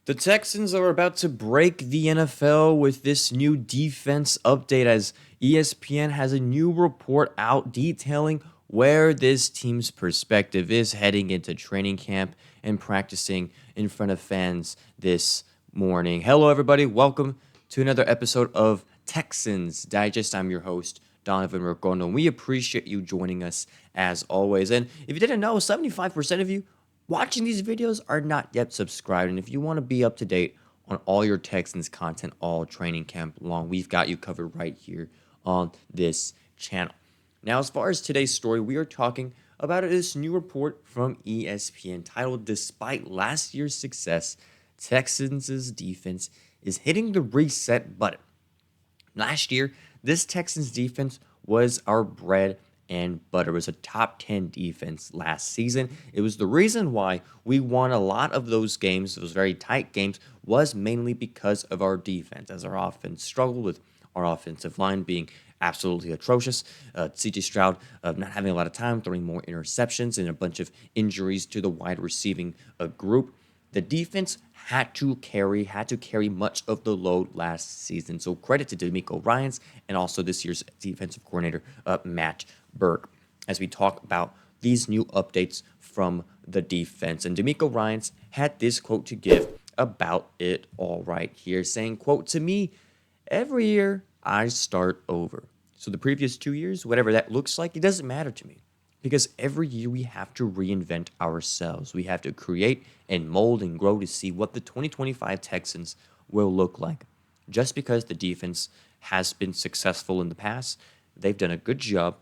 The Texans are about to break the NFL with this new defense update as ESPN has a new report out detailing where this team's perspective is heading into training camp and practicing in front of fans this morning. Hello, everybody. Welcome to another episode of Texans Digest. I'm your host, Donovan Ricondo, and we appreciate you joining us as always. And if you didn't know, 75% of you watching these videos are not yet subscribed. And if you want to be up to date on all your Texans content all training camp long, we've got you covered right here on this channel. Now, as far as today's story, we are talking about this new report from ESPN titled, "Despite last year's success, Texans' defense is hitting the reset button." Last year, this Texans defense was our bread and butter. It was a top 10 defense last season. It was the reason why we won a lot of those games, those very tight games, was mainly because of our defense, as our offense struggled with our offensive line being absolutely atrocious. CJ Stroud not having a lot of time, throwing more interceptions, and a bunch of injuries to the wide receiving group. The defense had to carry much of the load last season. So credit to DeMeco Ryans and also this year's defensive coordinator, Matt Burke, as we talk about these new updates from the defense. And DeMeco Ryans had this quote to give about it all right here, saying, quote, "To me, every year I start over. So the previous 2 years, whatever that looks like, it doesn't matter to me. Because every year we have to reinvent ourselves. We have to create and mold and grow to see what the 2025 Texans will look like. Just because the defense has been successful in the past, they've done a good job.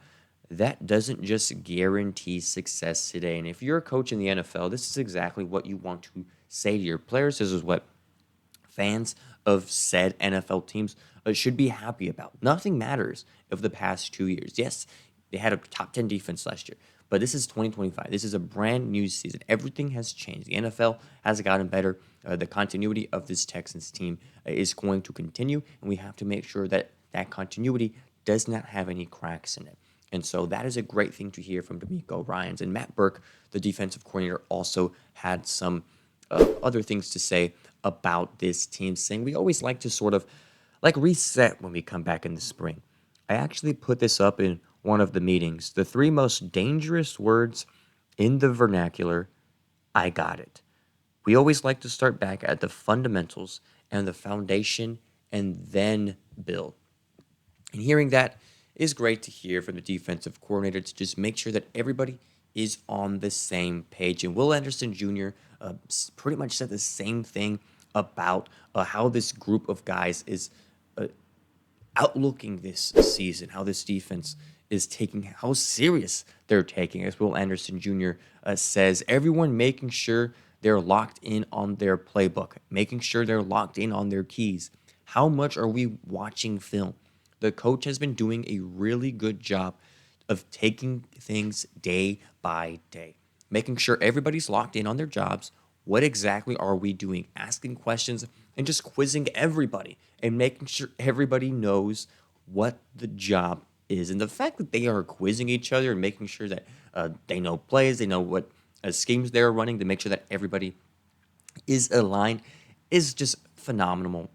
That doesn't just guarantee success today." And if you're a coach in the NFL, this is exactly what you want to say to your players. This is what fans of said NFL teams should be happy about. Nothing matters of the past 2 years. Yes, they had a top 10 defense last year, but this is 2025. This is a brand new season. Everything has changed. The NFL has gotten better. The continuity of this Texans team is going to continue, and we have to make sure that that continuity does not have any cracks in it. And so that is a great thing to hear from DeMeco Ryans. And Matt Burke, the defensive coordinator, also had some other things to say about this team, saying we always like to sort of like reset when we come back in the spring. I actually put this up in one of the meetings. The three most dangerous words in the vernacular: "I got it." We always like to start back at the fundamentals and the foundation and then build. And hearing that is great to hear from the defensive coordinator to just make sure that everybody is on the same page. And Will Anderson Jr. Pretty much said the same thing about how this group of guys is uh, outlooking this season, how this defense is taking, how serious they're taking. As Will Anderson Jr. Says, everyone making sure they're locked in on their playbook, making sure they're locked in on their keys. How much are we watching film? The coach has been doing a really good job of taking things day by day, making sure everybody's locked in on their jobs. What exactly are we doing? Asking questions and just quizzing everybody and making sure everybody knows what the job is. And the fact that they are quizzing each other and making sure that they know plays, they know what schemes they're running to make sure that everybody is aligned is just phenomenal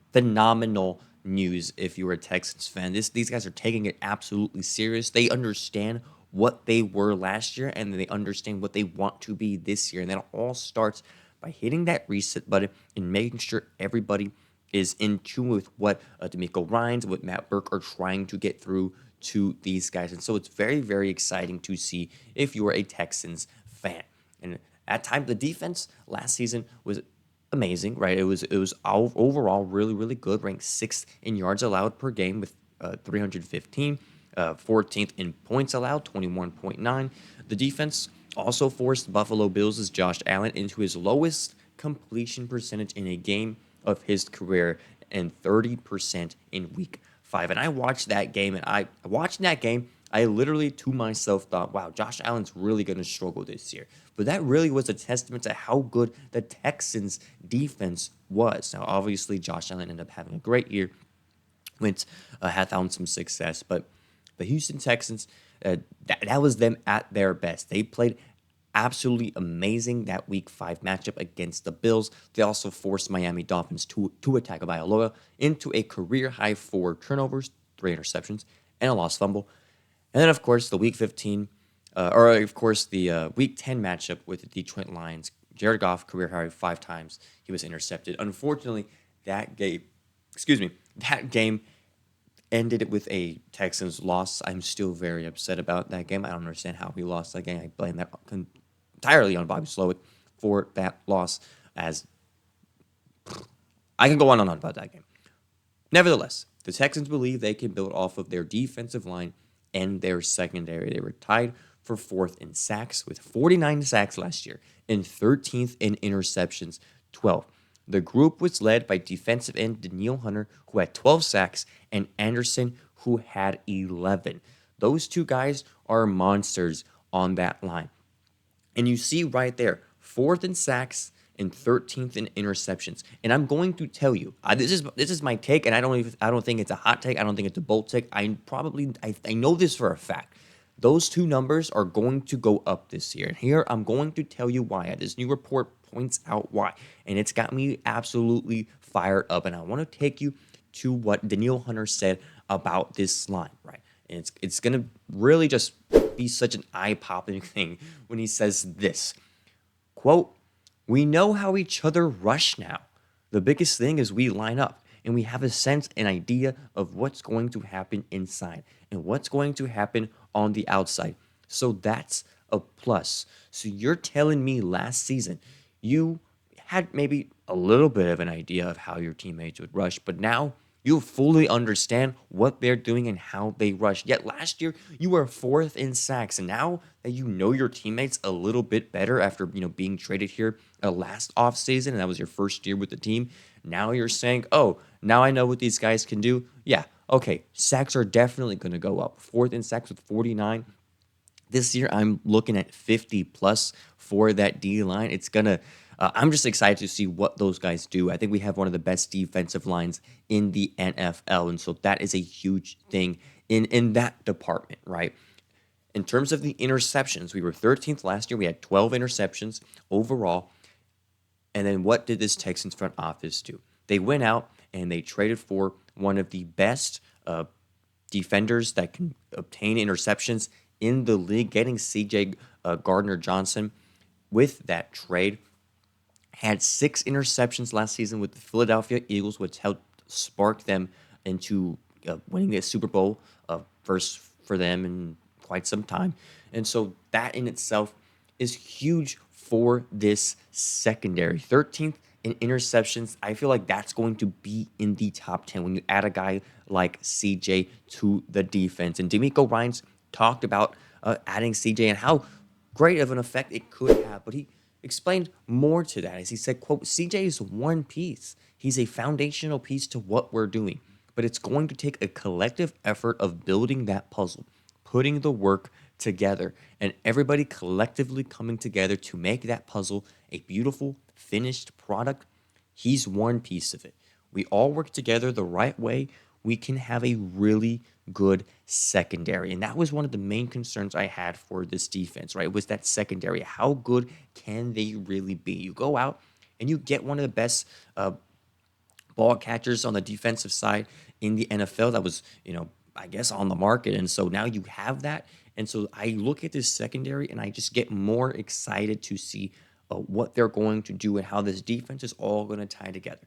news if you're a Texans fan. These guys are taking it absolutely serious. They understand what they were last year and they understand what they want to be this year. And that all starts by hitting that reset button and making sure everybody is in tune with what DeMeco Ryans, what Matt Burke are trying to get through to these guys. And so it's very, very exciting to see if you are a Texans fan. And at times, the defense last season was amazing, right? It was overall really good, ranked sixth in yards allowed per game with 315, 14th in points allowed, 21.9. The defense also forced Buffalo Bills' Josh Allen into his lowest completion percentage in a game of his career and 30% in week 5. And I watched that game, and I literally to myself thought, wow, Josh Allen's really going to struggle this year. But that really was a testament to how good the Texans defense was. Now, obviously, Josh Allen ended up having a great year, had found some success, but the Houston Texans, that was them at their best. They played absolutely amazing that Week 5 matchup against the Bills. They also forced Miami Dolphins to attack Tagovailoa into a career-high 4 turnovers, 3 interceptions, and a lost fumble. And then, of course, the Week 15, the Week 10 matchup with the Detroit Lions. Jared Goff, career-high 5 times. He was intercepted. Unfortunately, that game ended with a Texans loss. I'm still very upset about that game. I don't understand how we lost that game. I blame that entirely on Bobby Slowick for that loss, as I can go on and on about that game. Nevertheless, the Texans believe they can build off of their defensive line and their secondary. They were tied for 4th in sacks with 49 sacks last year and 13th in interceptions, 12. The group was led by defensive end Danielle Hunter, who had 12 sacks, and Anderson, who had 11. Those two guys are monsters on that line. And you see right there, 4th in sacks and 13th in interceptions. And I'm going to tell you, this is my take, and I don't think it's a hot take. I don't think it's a bold take. I know this for a fact. Those two numbers are going to go up this year. And here I'm going to tell you why. This new report points out why. And it's got me absolutely fired up. And I want to take you to what Danielle Hunter said about this line, right? And it's going to really just be such an eye-popping thing when he says this. Quote, "We know how each other rush now. The biggest thing is we line up and we have a sense and idea of what's going to happen inside and what's going to happen on the outside. So that's a plus." So you're telling me last season you had maybe a little bit of an idea of how your teammates would rush, but now you fully understand what they're doing and how they rush. Yet last year you were 4th in sacks, and now that you know your teammates a little bit better after being traded here last offseason, and that was your first year with the team, now you're saying, oh, now I know what these guys can do. Yeah, okay, sacks are definitely going to go up. 4th in sacks with 49. This year, I'm looking at 50 plus for that D line. It's gonna. I'm just excited to see what those guys do. I think we have one of the best defensive lines in the NFL, and so that is a huge thing in that department, right? In terms of the interceptions, we were 13th last year. We had 12 interceptions overall. And then what did this Texans front office do? They went out and they traded for one of the best defenders that can obtain interceptions in the league, getting C.J. Gardner-Johnson with that trade. Had 6 interceptions last season with the Philadelphia Eagles, which helped spark them into winning the Super Bowl, first for them in quite some time. And so that in itself is huge for this secondary. 13th in interceptions. I feel like that's going to be in the top 10 when you add a guy like CJ to the defense. And DeMeco Ryans talked about adding CJ and how great of an effect it could have, but he explained more to that as he said, quote, "CJ is one piece. He's a foundational piece to what we're doing, but it's going to take a collective effort of building that puzzle, putting the work together, and everybody collectively coming together to make that puzzle a beautiful, finished product. He's one piece of it. We all work together the right way. We can have a really good secondary." And that was one of the main concerns I had for this defense, right? Was that secondary. How good can they really be? You go out and you get one of the best ball catchers on the defensive side in the NFL that was, I guess on the market. And so now you have that. And so I look at this secondary and I just get more excited to see what they're going to do and how this defense is all going to tie together.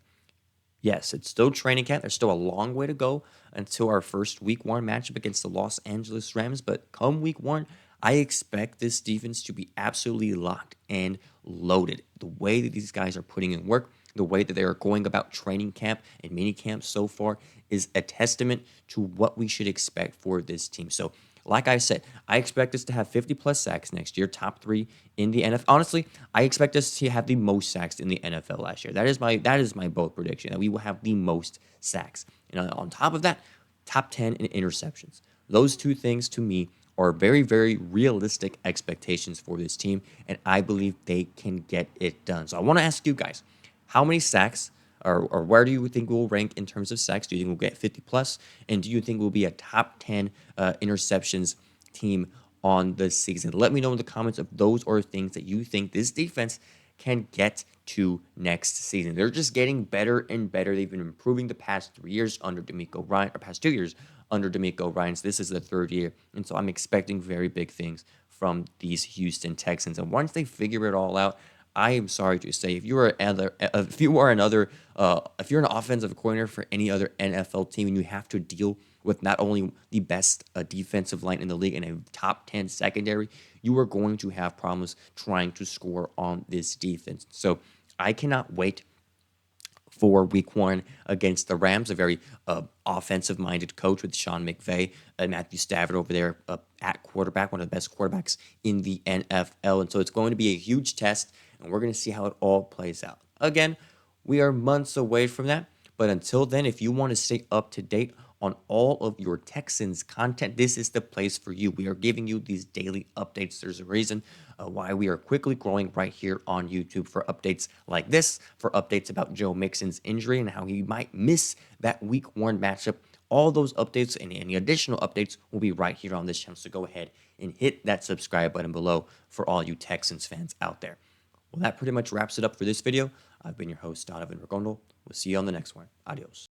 Yes, it's still training camp. There's still a long way to go until our first week 1 matchup against the Los Angeles Rams. But come week 1, I expect this defense to be absolutely locked and loaded. The way that these guys are putting in work, the way that they are going about training camp and mini camp so far is a testament to what we should expect for this team. So, like I said, I expect us to have 50 plus sacks next year, top 3 in the NFL. Honestly, I expect us to have the most sacks in the NFL last year. That is my bold prediction, that we will have the most sacks. And on top of that, top 10 in interceptions. Those two things to me are very, very realistic expectations for this team, and I believe they can get it done. So I want to ask you guys, how many sacks or where do you think we'll rank in terms of sacks? Do you think we'll get 50 plus? And do you think we'll be a top 10 interceptions team on the season. Let me know in the comments if those are things that you think this defense can get to next season. They're just getting better and better. They've been improving the past 3 years under DeMeco Ryan, or past 2 years under DeMeco Ryan. So this is the third year, and so I'm expecting very big things from these Houston Texans. And once they figure it all out, I am sorry to say, if you are if you are another, if you're an offensive coordinator for any other NFL team, and you have to deal with not only the best defensive line in the league and a top 10 secondary, you are going to have problems trying to score on this defense. So I cannot wait for week one against the Rams, a very offensive-minded coach with Sean McVay and Matthew Stafford over there at quarterback, one of the best quarterbacks in the NFL. And so it's going to be a huge test, and we're going to see how it all plays out. Again, we are months away from that, but until then, if you want to stay up to date on all of your Texans content, this is the place for you. We are giving you these daily updates. There's a reason why we are quickly growing right here on YouTube for updates like this, for updates about Joe Mixon's injury and how he might miss that week one matchup. All those updates and any additional updates will be right here on this channel. So go ahead and hit that subscribe button below for all you Texans fans out there. Well, that pretty much wraps it up for this video. I've been your host, Donovan Ricondo. We'll see you on the next one. Adios.